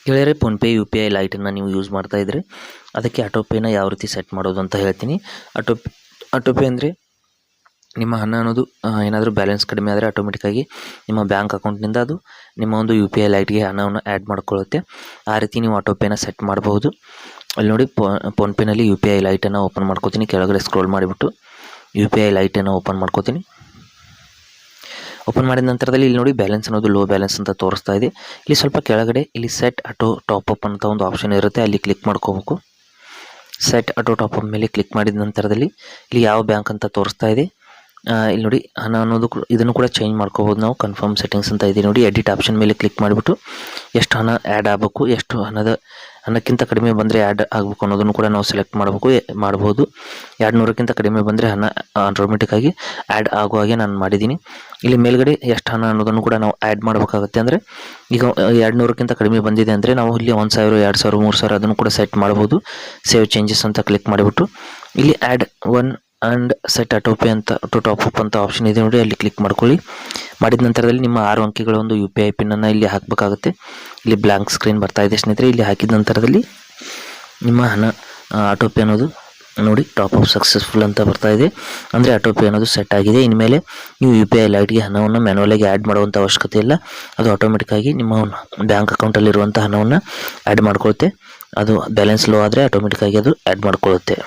ಗೆಳೆಯರೇ, PhonePe U P I ಲೈಟನ್ನು ನೀವು ಯೂಸ್ ಮಾಡ್ತಾ ಇದ್ದರೆ ಅದಕ್ಕೆ ಆಟೋಪೇನ ಯಾವ ರೀತಿ ಸೆಟ್ ಮಾಡೋದು ಅಂತ ಹೇಳ್ತೀನಿ. ಆಟೋಪೇ ಅಂದರೆ ನಿಮ್ಮ ಹಣ ಅನ್ನೋದು ಏನಾದರೂ ಬ್ಯಾಲೆನ್ಸ್ ಕಡಿಮೆ ಆದರೆ ಆಟೋಮೆಟಿಕ್ಕಾಗಿ ನಿಮ್ಮ ಬ್ಯಾಂಕ್ ಅಕೌಂಟ್ನಿಂದ ಅದು ನಿಮ್ಮ ಒಂದು ಯು ಪಿ ಐ ಲೈಟ್ಗೆ ಹಣವನ್ನು ಆ್ಯಡ್ ಮಾಡ್ಕೊಳ್ಳುತ್ತೆ. ಆ ರೀತಿ ನೀವು ಆಟೋಪೇನ ಸೆಟ್ ಮಾಡಬಹುದು. ಅಲ್ಲಿ ನೋಡಿ, ಫೋನ್ಪೇನಲ್ಲಿ ಯು ಪಿ ಐ ಲೈಟನ್ನು ಓಪನ್ ಮಾಡ್ಕೋತೀನಿ. ಕೆಳಗಡೆ ಸ್ಕ್ರೋಲ್ ಮಾಡಿಬಿಟ್ಟು ಯು ಪಿ ಐ ಲೈಟನ್ನು ಓಪನ್ ಮಾಡ್ಕೋತೀನಿ. ಓಪನ್ ಮಾಡಿದ ನಂತರದಲ್ಲಿ ಇಲ್ಲಿ ನೋಡಿ, ಬ್ಯಾಲೆನ್ಸ್ ಅನ್ನೋದು ಲೋ ಬ್ಯಾಲೆನ್ಸ್ ಅಂತ ತೋರಿಸ್ತಾ ಇದೆ. ಇಲ್ಲಿ ಸ್ವಲ್ಪ ಕೆಳಗಡೆ ಇಲ್ಲಿ ಸೆಟ್ ಆಟೋ ಟಾಪ್ ಅಪ್ ಅಂತ ಒಂದು ಆಪ್ಷನ್ ಇರುತ್ತೆ, ಅಲ್ಲಿ ಕ್ಲಿಕ್ ಮಾಡ್ಕೋಬೇಕು. ಸೆಟ್ ಆಟೋ ಟಾಪ್ ಅಪ್ ಮೇಲೆ ಕ್ಲಿಕ್ ಮಾಡಿದ ನಂತರದಲ್ಲಿ ಇಲ್ಲಿ ಯಾವ ಬ್ಯಾಂಕ್ ಅಂತ ತೋರಿಸ್ತಾ ಇದೆ. ಇಲ್ಲಿ ನೋಡಿ, ಹಣ ಅನ್ನೋದು ಇದನ್ನು ಕೂಡ ಚೇಂಜ್ ಮಾಡ್ಕೋಬೋದು ನಾವು. ಕನ್ಫರ್ಮ್ ಸೆಟ್ಟಿಂಗ್ಸ್ ಅಂತ ಇದೆ ನೋಡಿ, ಎಡಿಟ್ ಆಪ್ಷನ್ ಮೇಲೆ ಕ್ಲಿಕ್ ಮಾಡಿಬಿಟ್ಟು ಎಷ್ಟು ಹಣ ಆ್ಯಡ್ ಆಗಬೇಕು, ಎಷ್ಟು ಹಣಕ್ಕಿಂತ ಕಡಿಮೆ ಬಂದರೆ ಆ್ಯಡ್ ಆಗಬೇಕು ಅನ್ನೋದನ್ನು ಕೂಡ ನಾವು ಸೆಲೆಕ್ಟ್ ಮಾಡ್ಬೋದು. 200ಕ್ಕಿಂತ ಕಡಿಮೆ ಬಂದರೆ ಹಣ ಆಟೋಮೆಟಿಕ್ಕಾಗಿ ಆ್ಯಡ್ ಆಗೋ ಹಾಗೆ ನಾನು ಮಾಡಿದ್ದೀನಿ. ಇಲ್ಲಿ ಮೇಲ್ಗಡೆ ಎಷ್ಟು ಹಣ ಅನ್ನೋದನ್ನು ಕೂಡ ನಾವು ಆ್ಯಡ್ ಮಾಡಬೇಕಾಗುತ್ತೆ. ಅಂದರೆ ಈಗ 200ಕ್ಕಿಂತ ಕಡಿಮೆ ಬಂದಿದೆ ಅಂದರೆ ನಾವು ಇಲ್ಲಿ 1000, 2000, 3000 ಅದನ್ನು ಕೂಡ ಸೆಟ್ ಮಾಡ್ಬೋದು. ಸೇವ್ ಚೇಂಜಸ್ ಅಂತ ಕ್ಲಿಕ್ ಮಾಡಿಬಿಟ್ಟು ಇಲ್ಲಿ add one and set autopay ಅಂತ ಟಾಪ್ ಅಪ್ ಅಂತ ಆಪ್ಷನ್ ಇದೆ ನೋಡಿ, ಅಲ್ಲಿ ಕ್ಲಿಕ್ ಮಾಡ್ಕೊಳ್ಳಿ. ಮಾಡಿದ ನಂತರದಲ್ಲಿ ನಿಮ್ಮ 6 ಅಂಕಿಗಳ ಒಂದು ಯು ಪಿ ಐ ಪಿನ್ನನ್ನು ಇಲ್ಲಿ ಹಾಕಬೇಕಾಗುತ್ತೆ. ಇಲ್ಲಿ ಬ್ಲ್ಯಾಂಕ್ ಸ್ಕ್ರೀನ್ ಬರ್ತಾ ಇದೆ ಸ್ನೇಹಿತರೆ. ಇಲ್ಲಿ ಹಾಕಿದ ನಂತರದಲ್ಲಿ ನಿಮ್ಮ ಹಣ ಆಟೋಪೇ ಅನ್ನೋದು ನೋಡಿ ಟಾಪ್ ಅಪ್ ಸಕ್ಸಸ್ಫುಲ್ ಅಂತ ಬರ್ತಾ ಇದೆ. ಅಂದರೆ ಆಟೋಪೇ ಅನ್ನೋದು ಸೆಟ್ ಆಗಿದೆ. ಇನ್ಮೇಲೆ ನೀವು ಯು ಪಿ ಐ ಲೈಟ್ಗೆ ಹಣವನ್ನು ಮ್ಯಾನ್ಯುವಲಾಗಿ ಆ್ಯಡ್ ಮಾಡುವಂಥ ಅವಶ್ಯಕತೆ ಇಲ್ಲ. ಅದು ಆಟೋಮೆಟಿಕ್ಕಾಗಿ ನಿಮ್ಮ ಬ್ಯಾಂಕ್ ಅಕೌಂಟಲ್ಲಿರುವಂಥ ಹಣವನ್ನು ಆ್ಯಡ್ ಮಾಡ್ಕೊಳುತ್ತೆ. ಅದು ಬ್ಯಾಲೆನ್ಸ್ ಲೋ ಆದರೆ ಆಟೋಮೆಟಿಕ್ಕಾಗಿ ಅದು ಆ್ಯಡ್ ಮಾಡ್ಕೊಳ್ಳುತ್ತೆ.